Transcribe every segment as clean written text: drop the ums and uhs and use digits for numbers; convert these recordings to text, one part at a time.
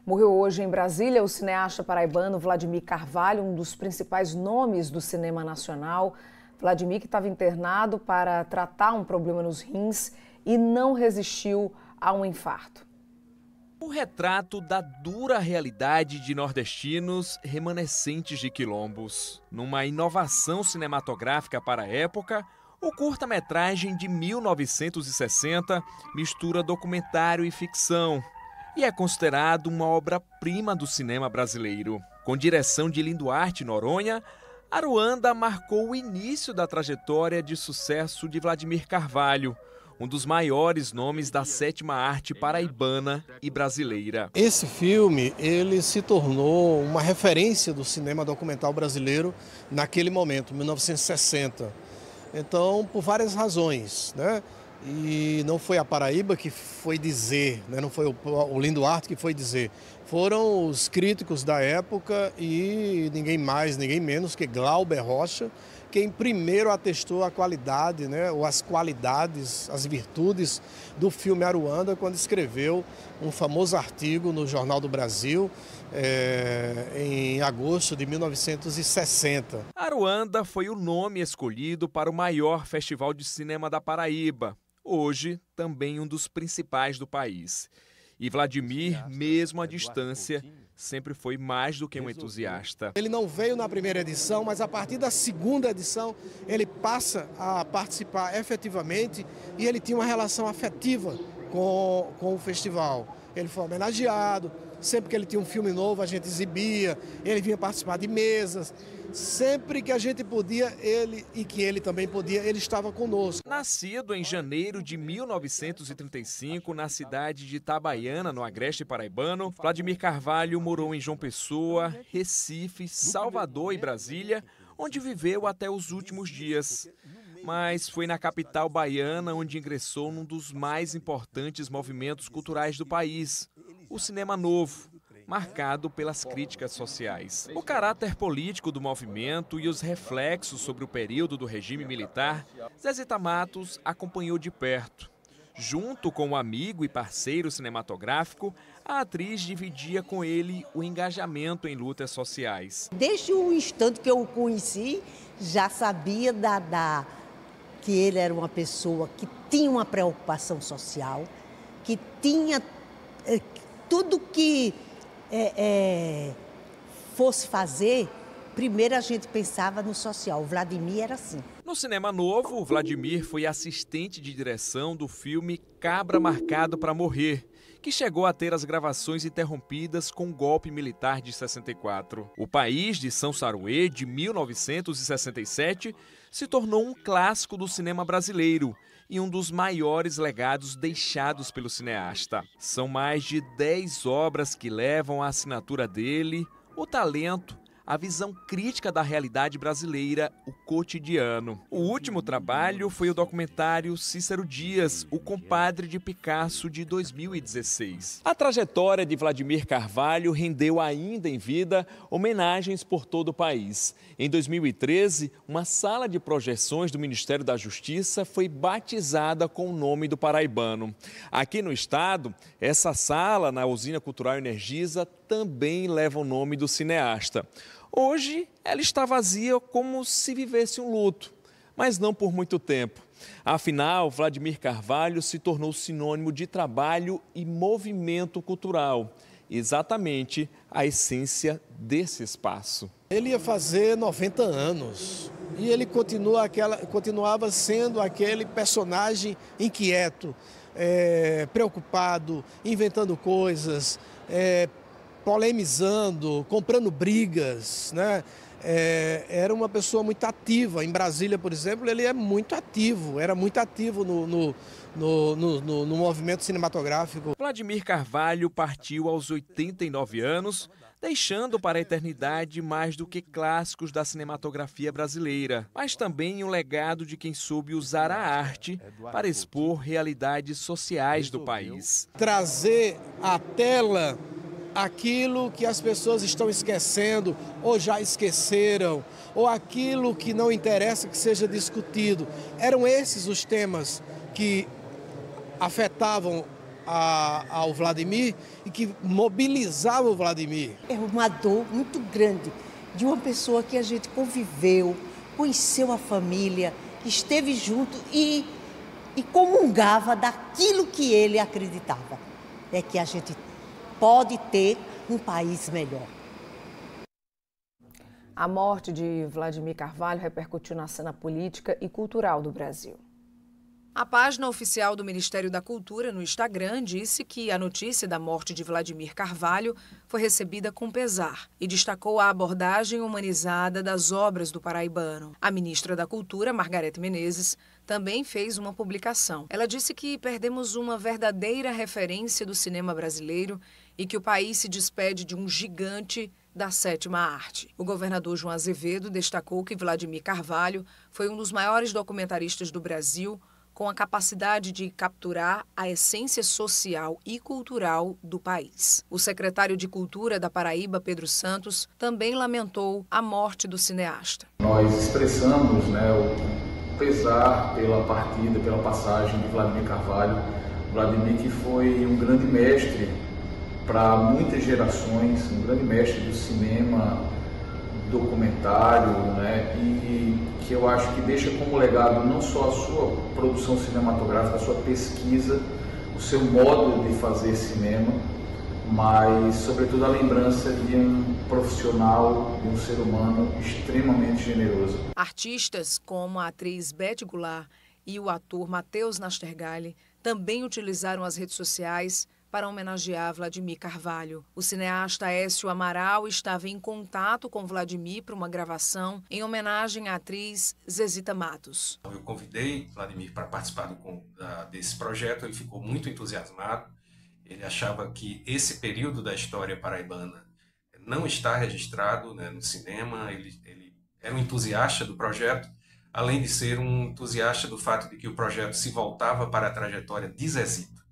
Morreu hoje em Brasília o cineasta paraibano Vladimir Carvalho, um dos principais nomes do cinema nacional. Vladimir, que estava internado para tratar um problema nos rins e não resistiu a um infarto. Um retrato da dura realidade de nordestinos remanescentes de quilombos. Numa inovação cinematográfica para a época, o curta-metragem de 1960 mistura documentário e ficção e é considerado uma obra-prima do cinema brasileiro. Com direção de Linduarte Noronha, Aruanda marcou o início da trajetória de sucesso de Vladimir Carvalho, um dos maiores nomes da sétima arte paraibana e brasileira. Esse filme, ele se tornou uma referência do cinema documental brasileiro naquele momento, 1960. Então, por várias razões, né? E não foi a Paraíba que foi dizer, né? Não foi o Linduarte que foi dizer. Foram os críticos da época e ninguém mais, ninguém menos que Glauber Rocha, quem primeiro atestou a qualidade, né, ou as qualidades, as virtudes do filme Aruanda, quando escreveu um famoso artigo no Jornal do Brasil, em agosto de 1960. Aruanda foi o nome escolhido para o maior festival de cinema da Paraíba, hoje também um dos principais do país. E Vladimir, mesmo à distância, sempre foi mais do que um entusiasta. Ele não veio na primeira edição, mas a partir da segunda edição ele passa a participar efetivamente e ele tinha uma relação afetiva com o festival. Ele foi homenageado, sempre que ele tinha um filme novo a gente exibia, ele vinha participar de mesas. Sempre que a gente podia, ele também podia, ele estava conosco. Nascido em janeiro de 1935, na cidade de Itabaiana, no Agreste Paraibano, Vladimir Carvalho morou em João Pessoa, Recife, Salvador e Brasília, onde viveu até os últimos dias. Mas foi na capital baiana onde ingressou num dos mais importantes movimentos culturais do país, o Cinema Novo, marcado pelas críticas sociais. O caráter político do movimento e os reflexos sobre o período do regime militar, Zezita Matos acompanhou de perto. Junto com o amigo e parceiro cinematográfico, a atriz dividia com ele o engajamento em lutas sociais. Desde o instante que eu o conheci, já sabia que ele era uma pessoa que tinha uma preocupação social, que tinha tudo que fosse fazer, primeiro a gente pensava no social. O Vladimir era assim. No Cinema Novo, o Vladimir foi assistente de direção do filme Cabra Marcado para Morrer, que chegou a ter as gravações interrompidas com o golpe militar de 64. O País de São Saruê, de 1967, se tornou um clássico do cinema brasileiro e um dos maiores legados deixados pelo cineasta. São mais de 10 obras que levam a assinatura dele, o talento, a visão crítica da realidade brasileira, o cotidiano. O último trabalho foi o documentário Cícero Dias, o compadre de Picasso, de 2016. A trajetória de Vladimir Carvalho rendeu ainda em vida homenagens por todo o país. Em 2013, uma sala de projeções do Ministério da Justiça foi batizada com o nome do paraibano. Aqui no estado, essa sala, na Usina Cultural Energisa, também leva o nome do cineasta. Hoje, ela está vazia como se vivesse um luto, mas não por muito tempo. Afinal, Vladimir Carvalho se tornou sinônimo de trabalho e movimento cultural, exatamente a essência desse espaço. Ele ia fazer 90 anos e ele continuava sendo aquele personagem inquieto, preocupado, inventando coisas, polemizando, comprando brigas, né? Era uma pessoa muito ativa. Em Brasília, por exemplo, ele é muito ativo, era muito ativo no movimento cinematográfico. Vladimir Carvalho partiu aos 89 anos, deixando para a eternidade mais do que clássicos da cinematografia brasileira, mas também um legado de quem soube usar a arte para expor realidades sociais do país. Trazer à tela aquilo que as pessoas estão esquecendo ou já esqueceram, ou aquilo que não interessa que seja discutido. Eram esses os temas que afetavam ao Vladimir e que mobilizava o Vladimir. É uma dor muito grande de uma pessoa que a gente conviveu, conheceu a família, esteve junto e comungava daquilo que ele acreditava. É que a gente pode ter um país melhor. A morte de Vladimir Carvalho repercutiu na cena política e cultural do Brasil. A página oficial do Ministério da Cultura no Instagram disse que a notícia da morte de Vladimir Carvalho foi recebida com pesar e destacou a abordagem humanizada das obras do paraibano. A ministra da Cultura, Margareth Menezes, também fez uma publicação. Ela disse que perdemos uma verdadeira referência do cinema brasileiro e que o país se despede de um gigante da sétima arte. O governador João Azevedo destacou que Vladimir Carvalho foi um dos maiores documentaristas do Brasil, com a capacidade de capturar a essência social e cultural do país. O secretário de Cultura da Paraíba, Pedro Santos, também lamentou a morte do cineasta. Nós expressamos o pesar pela partida, pela passagem de Vladimir Carvalho. Vladimir, que foi um grande mestre para muitas gerações, um grande mestre do cinema documentário, e que eu acho que deixa como legado não só a sua produção cinematográfica, a sua pesquisa, o seu modo de fazer cinema, mas sobretudo a lembrança de um profissional, de um ser humano extremamente generoso. Artistas como a atriz Beth Goulart e o ator Matheus Nastergalli também utilizaram as redes sociais para homenagear Vladimir Carvalho. O cineasta Écio Amaral estava em contato com Vladimir para uma gravação em homenagem à atriz Zezita Matos. Eu convidei Vladimir para participar desse projeto, ele ficou muito entusiasmado. Ele achava que esse período da história paraibana não está registrado no cinema. Ele era um entusiasta do projeto, além de ser um entusiasta do fato de que o projeto se voltava para a trajetória de Zezita,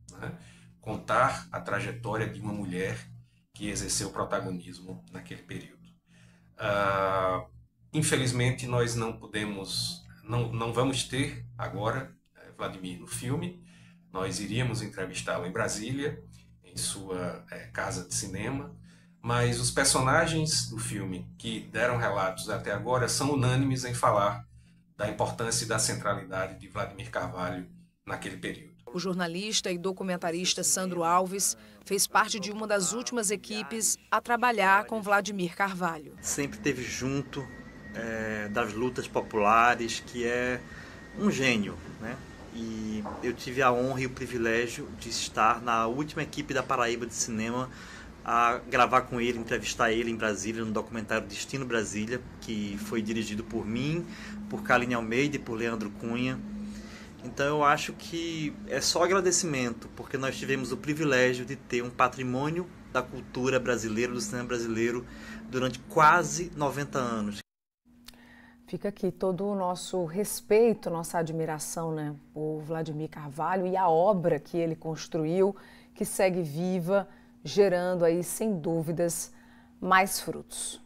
contar a trajetória de uma mulher que exerceu protagonismo naquele período. Infelizmente, nós não vamos ter agora Vladimir no filme. Nós iríamos entrevistá-lo em Brasília, em sua casa de cinema, mas os personagens do filme que deram relatos até agora são unânimes em falar da importância e da centralidade de Vladimir Carvalho naquele período. O jornalista e documentarista Sandro Alves fez parte de uma das últimas equipes a trabalhar com Vladimir Carvalho. Sempre esteve junto das lutas populares, que é um gênio, E eu tive a honra e o privilégio de estar na última equipe da Paraíba de Cinema a gravar com ele, entrevistar ele em Brasília, no documentário Destino Brasília, que foi dirigido por mim, por Kaline Almeida e por Leandro Cunha. Então eu acho que é só agradecimento, porque nós tivemos o privilégio de ter um patrimônio da cultura brasileira, do cinema brasileiro, durante quase 90 anos. Fica aqui todo o nosso respeito, nossa admiração, por Vladimir Carvalho e a obra que ele construiu, que segue viva, gerando aí, sem dúvidas, mais frutos.